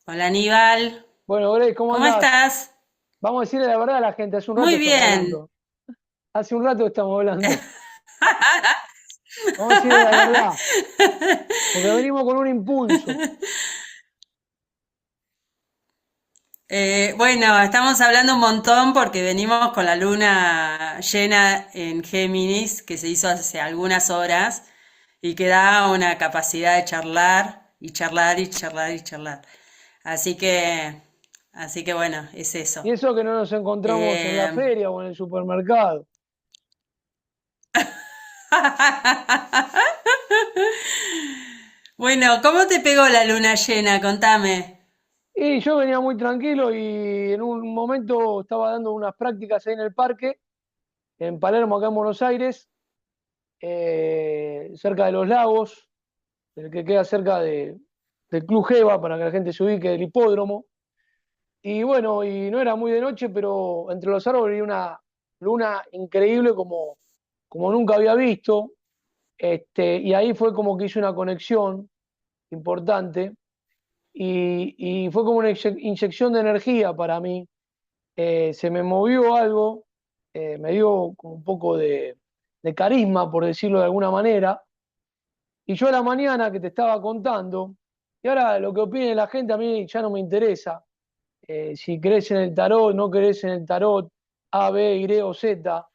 Hola Aníbal, Bueno, Grace, ¿cómo ¿cómo andás? estás? Vamos a decirle la verdad a la gente, hace un rato Muy estamos bien. hablando. Hace un rato estamos hablando. Vamos a decirle la verdad, porque venimos con un impulso. Bueno, estamos hablando un montón porque venimos con la luna llena en Géminis que se hizo hace algunas horas y que da una capacidad de charlar y charlar y charlar y charlar. Así que, así que bueno, es eso. Y eso que no nos encontramos en la Eh, feria o en el supermercado. Bueno, ¿cómo te pegó la luna llena? Contame. Y yo venía muy tranquilo y en un momento estaba dando unas prácticas ahí en el parque, en Palermo, acá en Buenos Aires, cerca de los lagos, el que queda cerca del Club Geva, para que la gente se ubique, del hipódromo. Y bueno, y no era muy de noche, pero entre los árboles vi una luna increíble como nunca había visto. Y ahí fue como que hice una conexión importante y fue como una inyección de energía para mí. Se me movió algo, me dio como un poco de carisma, por decirlo de alguna manera. Y yo a la mañana que te estaba contando, y ahora lo que opine la gente a mí ya no me interesa. Si crees en el tarot, no crees en el tarot, A, B, Y o Z,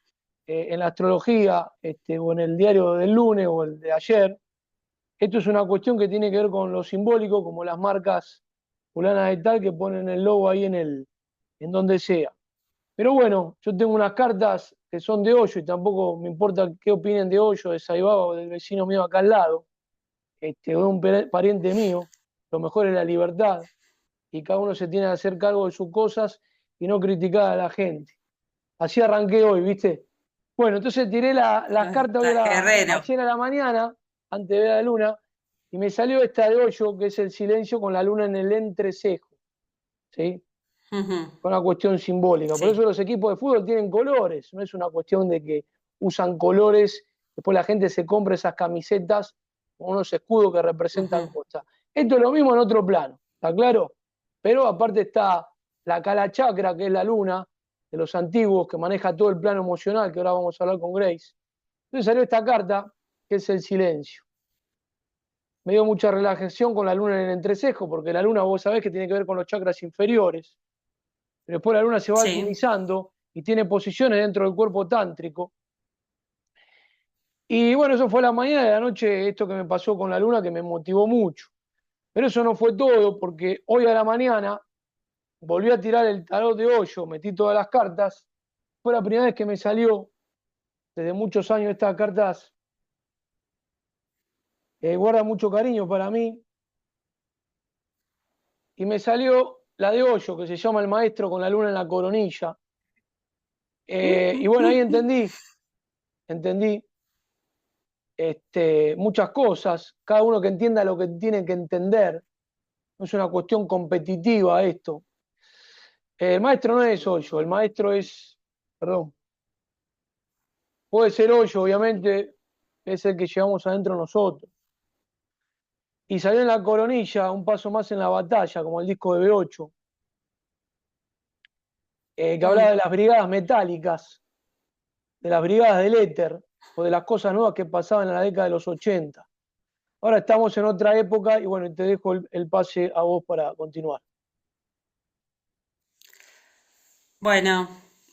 en la astrología, o en el diario del lunes o el de ayer. Esto es una cuestión que tiene que ver con lo simbólico, como las marcas fulana de tal que ponen el logo ahí en donde sea. Pero bueno, yo tengo unas cartas que son de Hoyo y tampoco me importa qué opinen de Hoyo, de Saibaba o del vecino mío acá al lado, o de un pariente mío. Lo mejor es la libertad y cada uno se tiene que hacer cargo de sus cosas y no criticar a la gente. Así arranqué hoy, ¿viste? Bueno, entonces tiré las cartas hoy Estás guerrero. ayer a la mañana, antes de ver la luna, y me salió esta de hoyo, que es el silencio con la luna en el entrecejo, ¿sí? Ujú. Con una cuestión simbólica. Por eso Sí. los equipos de fútbol tienen colores, no es una cuestión de que usan colores, después la gente se compra esas camisetas con unos escudos que representan Ujú. cosas. Esto es lo mismo en otro plano, ¿está claro? Pero aparte está la cala chakra, que es la luna de los antiguos, que maneja todo el plano emocional, que ahora vamos a hablar con Grace. Entonces salió esta carta, que es el silencio. Me dio mucha relajación con la luna en el entrecejo, porque la luna vos sabés que tiene que ver con los chakras inferiores, pero después la luna se va Sí. alquimizando y tiene posiciones dentro del cuerpo tántrico. Y bueno, eso fue la mañana de la noche, esto que me pasó con la luna, que me motivó mucho. Pero eso no fue todo, porque hoy a la mañana volví a tirar el tarot de hoyo, metí todas las cartas. Fue la primera vez que me salió, desde muchos años, estas cartas guardan mucho cariño para mí. Y me salió la de hoyo, que se llama El Maestro con la luna en la coronilla. Y bueno, ahí entendí muchas cosas, cada uno que entienda lo que tiene que entender, no es una cuestión competitiva esto. El maestro no es hoyo, el maestro es, perdón, puede ser hoyo, obviamente, es el que llevamos adentro nosotros. Y salió en la coronilla, un paso más en la batalla, como el disco de B8, que hablaba de Mm. las brigadas metálicas, de las brigadas del éter, o de las cosas nuevas que pasaban en la década de los 80. Ahora estamos en otra época y bueno, te dejo el pase a vos para continuar. Bueno,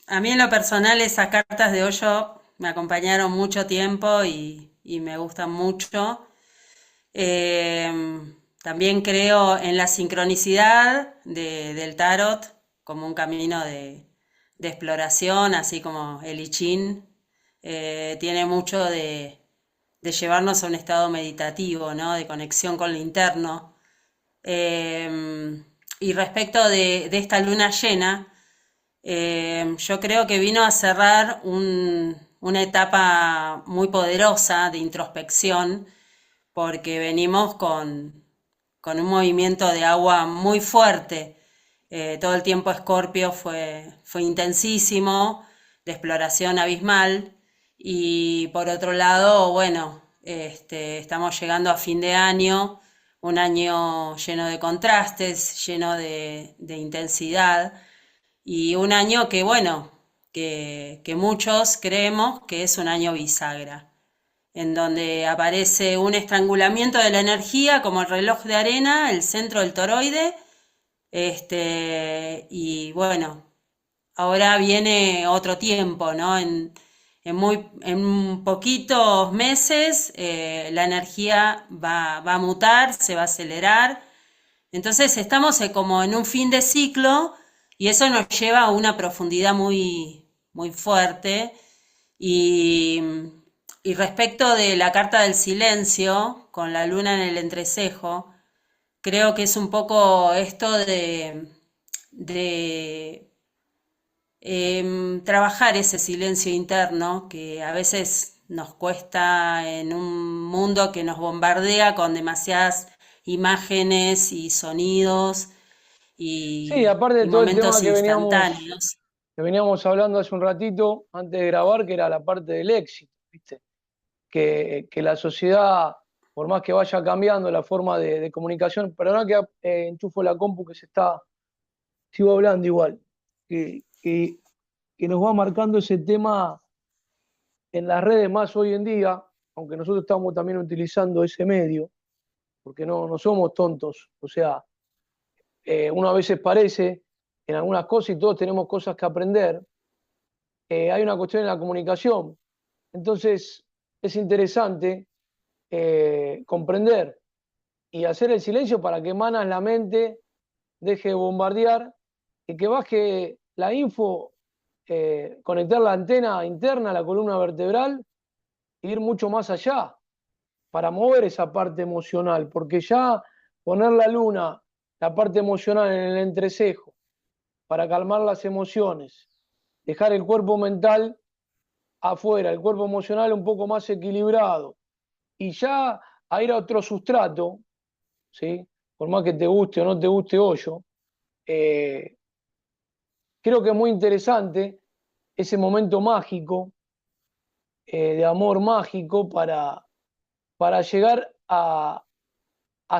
a mí en lo personal esas cartas de hoyo me acompañaron mucho tiempo y me gustan mucho. Eh, También creo en la sincronicidad del tarot como un camino de exploración, así como el I Ching tiene mucho de llevarnos a un estado meditativo, ¿no? De conexión con lo interno. Y respecto de esta luna llena, yo creo que vino a cerrar una etapa muy poderosa de introspección, porque venimos con un movimiento de agua muy fuerte. Todo el tiempo Escorpio fue intensísimo, de exploración abismal, y por otro lado, bueno, estamos llegando a fin de año, un año lleno de contrastes, lleno de intensidad, y un año que, bueno, que muchos creemos que es un año bisagra, en donde aparece un estrangulamiento de la energía como el reloj de arena, el centro del toroide, y bueno, ahora viene otro tiempo, ¿no? En poquitos meses la energía va a mutar, se va a acelerar. Entonces estamos como en un fin de ciclo y eso nos lleva a una profundidad muy fuerte. Y, y respecto de la carta del silencio, con la luna en el entrecejo, creo que es un poco esto de trabajar ese silencio interno que a veces nos cuesta en un mundo que nos bombardea con demasiadas imágenes y sonidos Sí, aparte de y todo el tema momentos instantáneos. que veníamos hablando hace un ratito, antes de grabar, que era la parte del éxito, ¿viste? Que la sociedad, por más que vaya cambiando la forma de comunicación, perdona que enchufo la compu que sigo hablando igual, que, que, que nos va marcando ese tema en las redes más hoy en día, aunque nosotros estamos también utilizando ese medio, porque no somos tontos, o sea, uno a veces parece en algunas cosas y todos tenemos cosas que aprender, hay una cuestión en la comunicación. Entonces, es interesante comprender y hacer el silencio para que Manas la mente deje de bombardear y que baje la info, conectar la antena interna a la columna vertebral e ir mucho más allá para mover esa parte emocional, porque ya poner la luna, la parte emocional en el entrecejo, para calmar las emociones, dejar el cuerpo mental afuera, el cuerpo emocional un poco más equilibrado, y ya a ir a otro sustrato, ¿sí? Por más que te guste o no te guste Hoyo, eh, creo que es muy interesante ese momento mágico, de amor mágico, para llegar a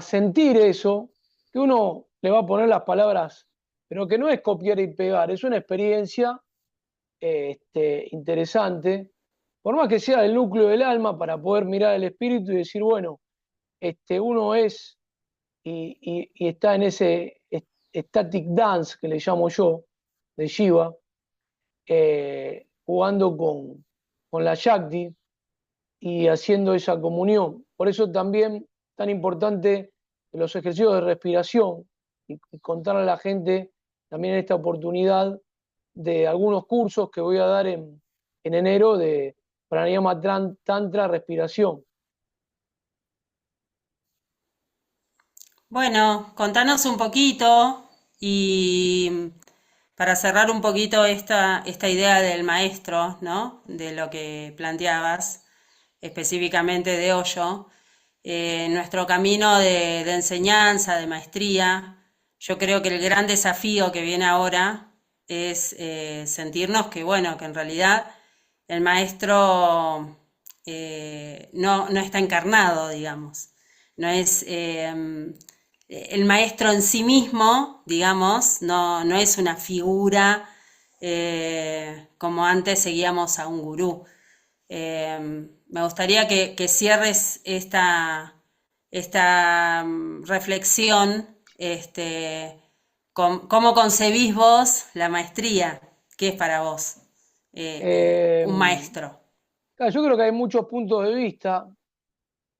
sentir eso, que uno le va a poner las palabras, pero que no es copiar y pegar, es una experiencia interesante, por más que sea del núcleo del alma, para poder mirar el espíritu y decir, bueno, uno es y está en ese static dance que le llamo yo, de Shiva, jugando con la Shakti y haciendo esa comunión. Por eso también tan importante los ejercicios de respiración y contarle a la gente también en esta oportunidad de algunos cursos que voy a dar en enero de pranayama tantra respiración. Bueno, contanos un poquito y para cerrar un poquito esta idea del maestro, ¿no? De lo que planteabas, específicamente de Hoyo, nuestro camino de enseñanza, de maestría, yo creo que el gran desafío que viene ahora es sentirnos que, bueno, que en realidad el maestro no está encarnado, digamos. No es el maestro en sí mismo, digamos, no es una figura como antes seguíamos a un gurú. Me gustaría que cierres esta reflexión, cómo concebís vos la maestría, qué es para vos Eh, un maestro. claro, yo creo que hay muchos puntos de vista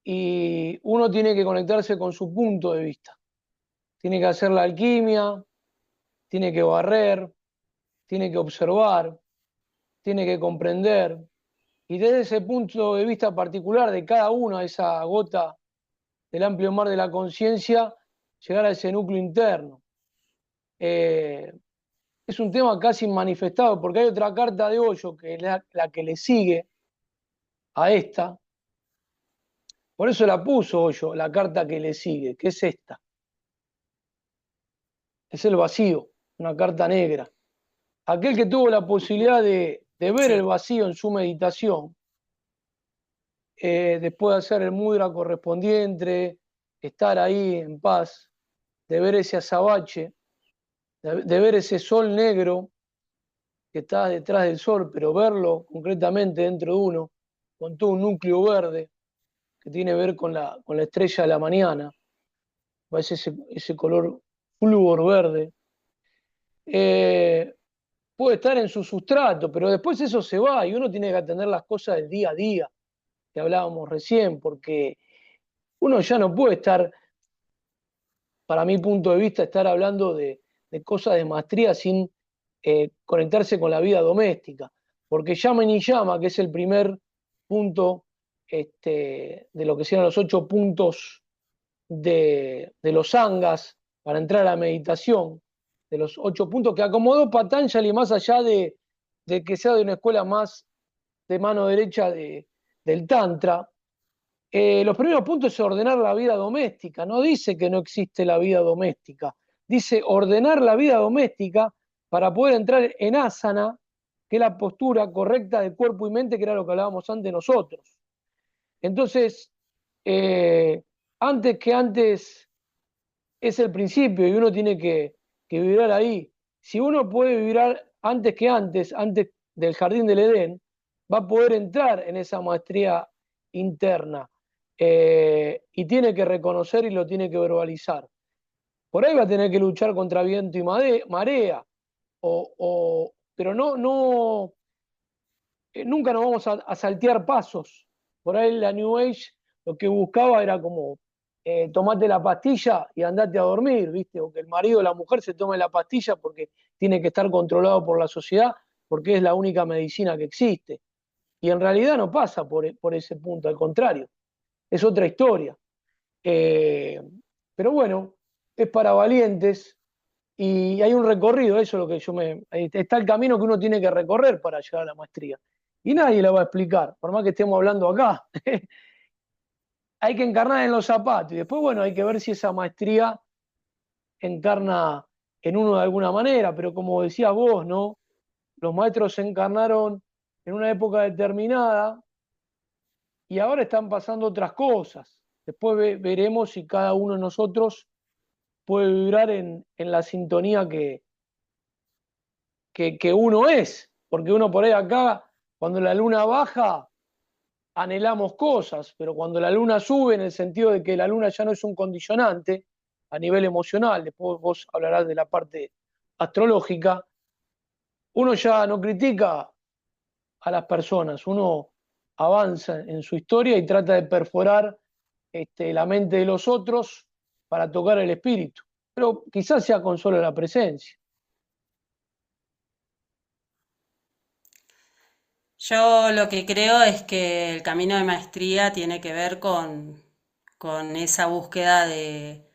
y uno tiene que conectarse con su punto de vista. Tiene que hacer la alquimia, tiene que barrer, tiene que observar, tiene que comprender. Y desde ese punto de vista particular de cada uno, esa gota del amplio mar de la conciencia, llegar a ese núcleo interno. Eh, es un tema casi manifestado, porque hay otra carta de Hoyo, que es la que le sigue a esta. Por eso la puso Hoyo, la carta que le sigue, que es esta. Es el vacío, una carta negra. Aquel que tuvo la posibilidad de ver el Sí. vacío en su meditación, después de hacer el mudra correspondiente, estar ahí en paz, de ver ese azabache, de ver ese sol negro que está detrás del sol, pero verlo concretamente dentro de uno, con todo un núcleo verde que tiene que ver con la estrella de la mañana, parece ese color flúor verde. Eh, Puede estar en su sustrato, pero después eso se va y uno tiene que atender las cosas del día a día que hablábamos recién, porque uno ya no puede estar, para mi punto de vista, estar hablando de cosas de maestría sin conectarse con la vida doméstica, porque llama y llama, que es el primer punto de lo que sean los 8 puntos de los sangas para entrar a la meditación, de los 8 puntos que acomodó Patanjali, más allá de que sea de una escuela más de mano derecha del Tantra. Los primeros puntos es ordenar la vida doméstica. No dice que no existe la vida doméstica, dice ordenar la vida doméstica para poder entrar en asana, que es la postura correcta de cuerpo y mente, que era lo que hablábamos antes nosotros. Entonces, antes que antes es el principio y uno tiene que vibrar ahí. Si uno puede vibrar antes del jardín del Edén, va a poder entrar en esa maestría interna y tiene que reconocer y lo tiene que verbalizar. Por ahí va a tener que luchar contra viento y marea, pero nunca nos vamos a saltear pasos. Por ahí la New Age lo que buscaba era como tomate la pastilla y andate a dormir, ¿viste? O que el marido o la mujer se tome la pastilla porque tiene que estar controlado por la sociedad, porque es la única medicina que existe. Y en realidad no pasa por ese punto, al contrario, es otra historia. Eh, pero bueno, es para valientes y hay un recorrido, eso es lo que está el camino que uno tiene que recorrer para llegar a la maestría. Y nadie lo va a explicar, por más que estemos hablando acá. Hay que encarnar en los zapatos y después, bueno, hay que ver si esa maestría encarna en uno de alguna manera, pero como decías vos, ¿no? Los maestros se encarnaron en una época determinada y ahora están pasando otras cosas. Después veremos si cada uno de nosotros puede vibrar en la sintonía que uno es, porque uno por ahí acá, cuando la luna baja, anhelamos cosas, pero cuando la luna sube, en el sentido de que la luna ya no es un condicionante a nivel emocional, después vos hablarás de la parte astrológica, uno ya no critica a las personas, uno avanza en su historia y trata de perforar la mente de los otros para tocar el espíritu, pero quizás sea con solo la presencia. Yo lo que creo es que el camino de maestría tiene que ver con esa búsqueda de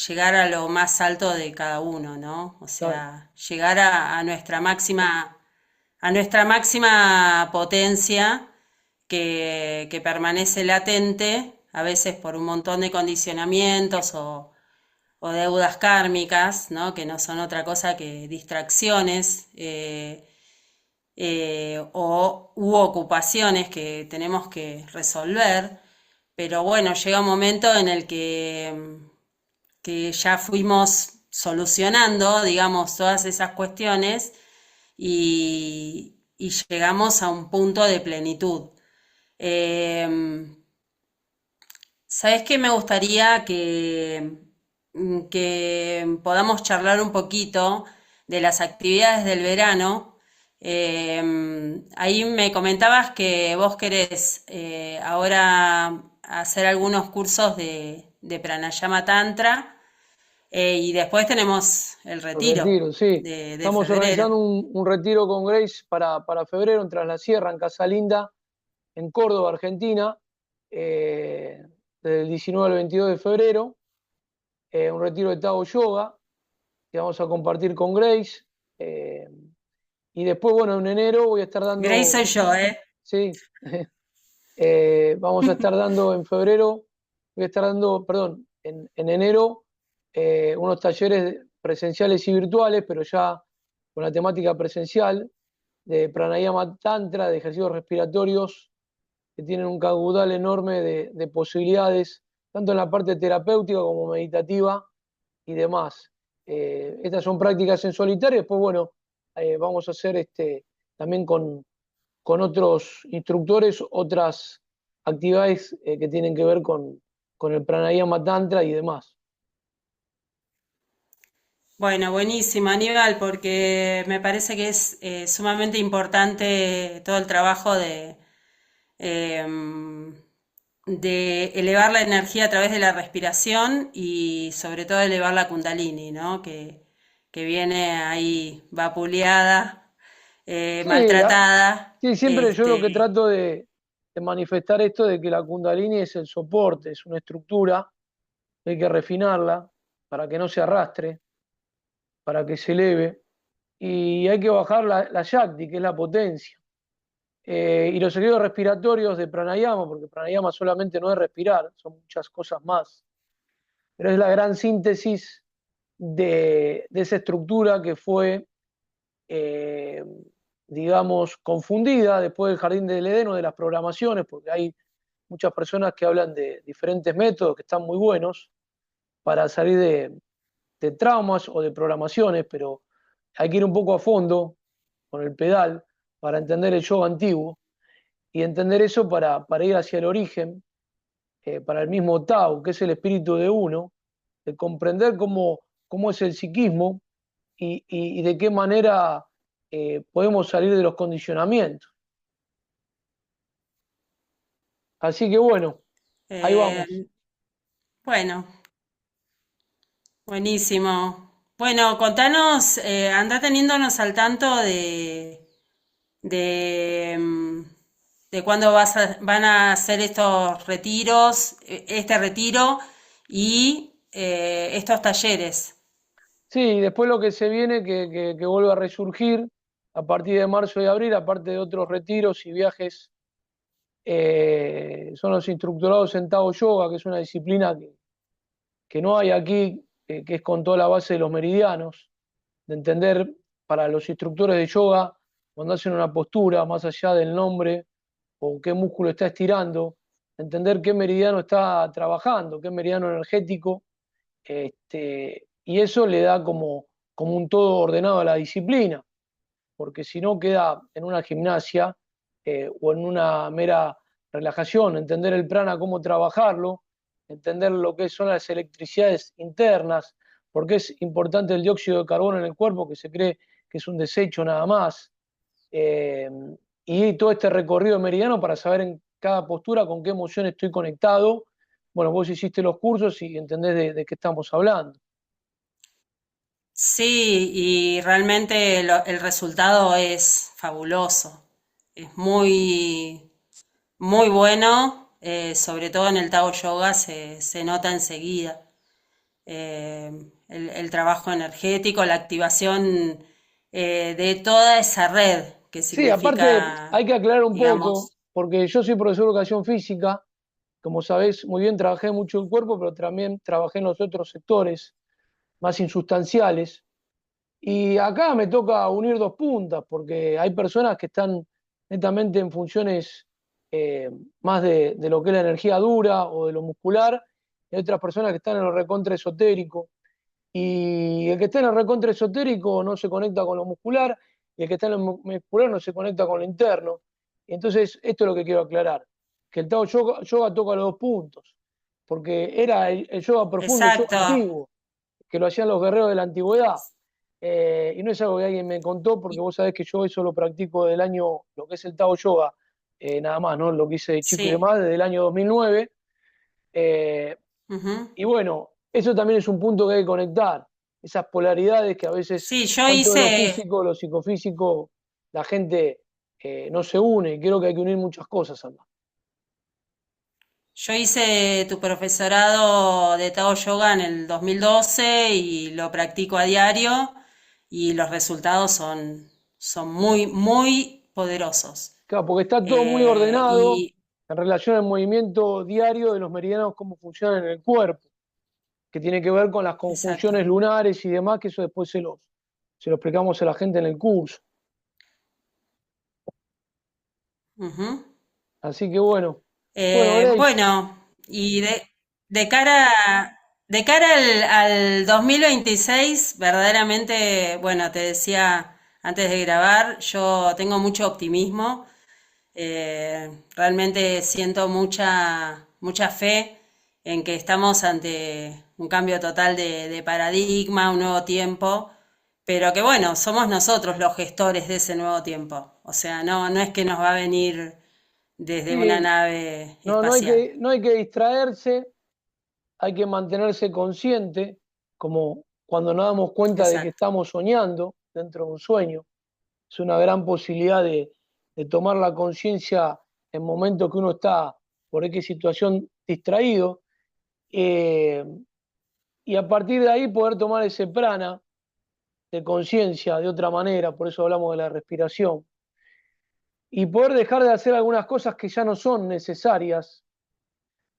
llegar a lo más alto de cada uno, ¿no? O Claro, sea, llegar a nuestra máxima potencia que permanece latente, a veces por un montón de condicionamientos o deudas kármicas, ¿no? Que no son otra cosa que distracciones u ocupaciones que tenemos que resolver, pero bueno, llega un momento en el que ya fuimos solucionando, digamos, todas esas cuestiones y llegamos a un punto de plenitud. Eh, ¿Sabes qué? Me gustaría que podamos charlar un poquito de las actividades del verano. Ahí me comentabas que vos querés ahora hacer algunos cursos de Pranayama Tantra y después tenemos el el retiro retiro, sí. de Estamos febrero. organizando un retiro con Grace para febrero en Tras la Sierra, en Casa Linda, en Córdoba, Argentina, del 19 al 22 de febrero, un retiro de Tao Yoga que vamos a compartir con Grace. eh, y después, bueno, en enero voy a estar Grace soy dando, yo, ¿eh? sí, vamos a estar dando en febrero, voy a estar dando, perdón, en enero, unos talleres presenciales y virtuales, pero ya con la temática presencial, de pranayama tantra, de ejercicios respiratorios que tienen un caudal enorme de posibilidades, tanto en la parte terapéutica como meditativa y demás. Estas son prácticas en solitario, después, bueno, vamos a hacer también con otros instructores otras actividades que tienen que ver con el pranayama tantra y demás. Bueno, buenísimo, Aníbal, porque me parece que es sumamente importante todo el trabajo em, de elevar la energía a través de la respiración y sobre todo elevar la Kundalini, ¿no? Que viene ahí vapuleada, Sí, maltratada. sí, siempre yo lo que trato de manifestar esto de que la Kundalini es el soporte, es una estructura, hay que refinarla para que no se arrastre, para que se eleve, y hay que bajar la Shakti, que es la potencia. Y los ejercicios respiratorios de pranayama, porque pranayama solamente no es respirar, son muchas cosas más, pero es la gran síntesis de esa estructura que fue, eh, digamos, confundida después del Jardín del Edén o de las programaciones, porque hay muchas personas que hablan de diferentes métodos que están muy buenos para salir de traumas o de programaciones, pero hay que ir un poco a fondo con el pedal para entender el yoga antiguo y entender eso para ir hacia el origen, para el mismo Tao, que es el espíritu de uno, de comprender cómo es el psiquismo y de qué manera podemos salir de los condicionamientos. Así que bueno, ahí vamos. Eh, bueno, buenísimo. Bueno, contanos, anda teniéndonos al tanto de, de cuándo van a hacer estos retiros, este retiro y estos talleres. Sí, después lo que se viene, que vuelve a resurgir a partir de marzo y abril, aparte de otros retiros y viajes, son los instructorados en Tao Yoga, que es una disciplina que no hay aquí, que es con toda la base de los meridianos, de entender para los instructores de yoga, cuando hacen una postura, más allá del nombre o qué músculo está estirando, entender qué meridiano está trabajando, qué meridiano energético, y eso le da como un todo ordenado a la disciplina, porque si no queda en una gimnasia o en una mera relajación, entender el prana, cómo trabajarlo, entender lo que son las electricidades internas, porque es importante el dióxido de carbono en el cuerpo, que se cree que es un desecho nada más, eh, y todo este recorrido meridiano para saber en cada postura con qué emoción estoy conectado. Bueno, vos hiciste los cursos y entendés de qué estamos hablando. Sí, y realmente el resultado es fabuloso. Es muy bueno, sobre todo en el Tao Yoga se nota enseguida. El trabajo energético, la activación de toda esa red que Sí, aparte significa, hay que aclarar un poco, digamos, porque yo soy profesor de educación física, como sabés muy bien, trabajé mucho el cuerpo, pero también trabajé en los otros sectores más insustanciales. Y acá me toca unir dos puntas, porque hay personas que están netamente en funciones más de lo que es la energía dura o de lo muscular, y hay otras personas que están en lo recontra esotérico. Y el que está en el recontra esotérico no se conecta con lo muscular, y el que está en lo muscular no se conecta con lo interno. Y entonces, esto es lo que quiero aclarar, que el Tao Yoga toca los dos puntos, porque era el yoga profundo, el yoga exacto. antiguo, que lo hacían los guerreros de la antigüedad. Y no es algo que alguien me contó, porque vos sabés que yo eso lo practico del año, lo que es el Tao Yoga, nada más, ¿no? Lo que hice de chico y Sí. demás, desde el año 2009. Eh, Ujú. y bueno, eso también es un punto que hay que conectar, esas polaridades que a veces, Sí, yo tanto de lo hice, físico, lo psicofísico, la gente no se une, y creo que hay que unir muchas cosas acá. yo hice tu profesorado de Tao Yoga en el 2012 y lo practico a diario y los resultados son muy poderosos. Claro, porque está todo muy ordenado Y en relación al movimiento diario de los meridianos, cómo funcionan en el cuerpo, que tiene que ver con las exacto. conjunciones lunares y demás, que eso después se lo explicamos a la gente en el curso. Ujú. Así que bueno, Grace, Bueno, y de cara, de cara al 2026, verdaderamente, bueno, te decía antes de grabar, yo tengo mucho optimismo. Realmente siento mucha fe en que estamos ante un cambio total de paradigma, un nuevo tiempo, pero que bueno, somos nosotros los gestores de ese nuevo tiempo. O sea, no es que nos va a venir desde una sí, nave no, no hay espacial. no hay que distraerse, hay que mantenerse consciente, como cuando nos damos cuenta de que Exacto. estamos soñando dentro de un sueño. Es una gran posibilidad de tomar la conciencia en momentos que uno está por X situación distraído, eh, y a partir de ahí poder tomar ese prana de conciencia de otra manera, por eso hablamos de la respiración, y poder dejar de hacer algunas cosas que ya no son necesarias,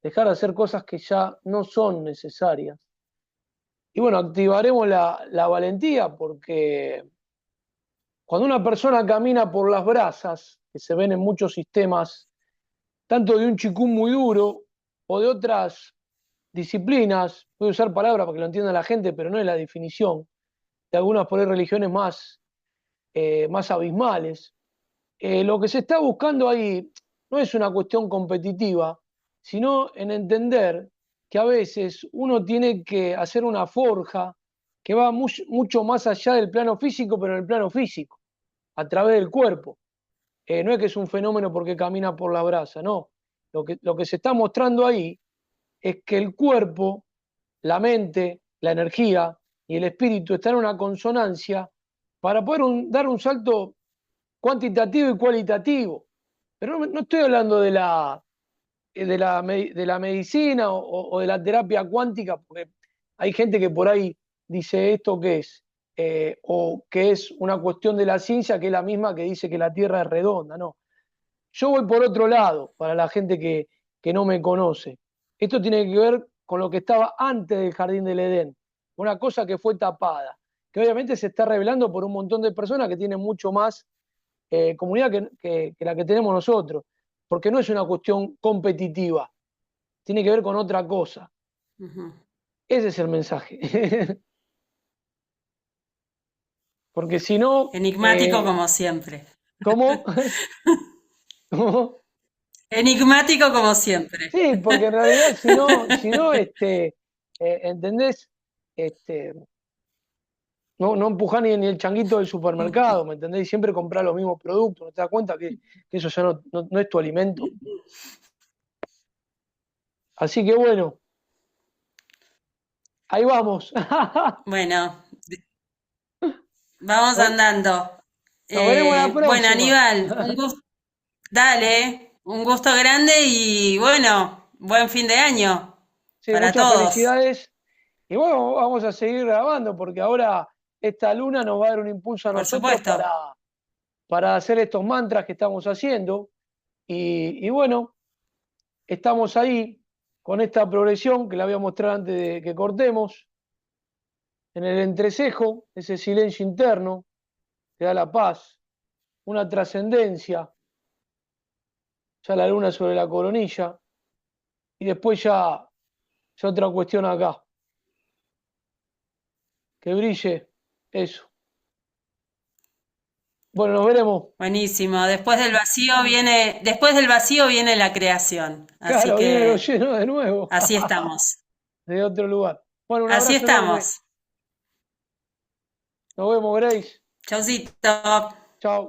dejar de hacer cosas que ya no son necesarias. Y bueno, activaremos la valentía porque cuando una persona camina por las brasas, que se ven en muchos sistemas, tanto de un chikung muy duro o de otras disciplinas, voy a usar palabras para que lo entienda la gente, pero no es la definición, de algunas por ahí religiones más abismales. Lo que se está buscando ahí no es una cuestión competitiva, sino en entender que a veces uno tiene que hacer una forja que va mucho más allá del plano físico, pero en el plano físico, a través del cuerpo. No es que es un fenómeno porque camina por la brasa, no. Lo que se está mostrando ahí es que el cuerpo, la mente, la energía y el espíritu están en una consonancia para poder dar un salto cuantitativo y cualitativo. Pero no estoy hablando de la medicina o de la terapia cuántica, porque hay gente que por ahí dice esto que es, o que es una cuestión de la ciencia que es la misma que dice que la Tierra es redonda, no. Yo voy por otro lado, para la gente que no me conoce. Esto tiene que ver con lo que estaba antes del Jardín del Edén, una cosa que fue tapada, que obviamente se está revelando por un montón de personas que tienen mucho más comunidad que la que tenemos nosotros, porque no es una cuestión competitiva, tiene que ver con otra cosa. Ujú. Ese es el mensaje. Porque si no, Enigmático como siempre. ¿cómo? ¿Cómo? Enigmático como siempre. Sí, porque en realidad si no, ¿entendés? Este, no empujás ni el changuito del supermercado, ¿me entendés? Y siempre comprás los mismos productos, ¿no te das cuenta que eso ya no es tu alimento? Así que bueno, ahí vamos. Bueno, vamos Nos, andando. nos veremos la Bueno, próxima. Aníbal, un gusto. Dale, un gusto grande y bueno, buen fin de año Sí, para muchas todos. felicidades. Y bueno, vamos a seguir grabando porque ahora esta luna nos va a dar un impulso a Por nosotros supuesto. para hacer estos mantras que estamos haciendo. Y bueno, estamos ahí con esta progresión que la voy a mostrar antes de que cortemos, en el entrecejo, ese silencio interno que da la paz, una trascendencia, ya la luna sobre la coronilla, y después ya otra cuestión acá, que brille eso. Bueno, nos veremos. Buenísimo. Después del vacío viene la creación. Así Claro, viene lo que lleno de nuevo, así estamos. de otro lugar. Bueno, un Así abrazo enorme. estamos. Nos vemos, Grace. Chaucito. Chao.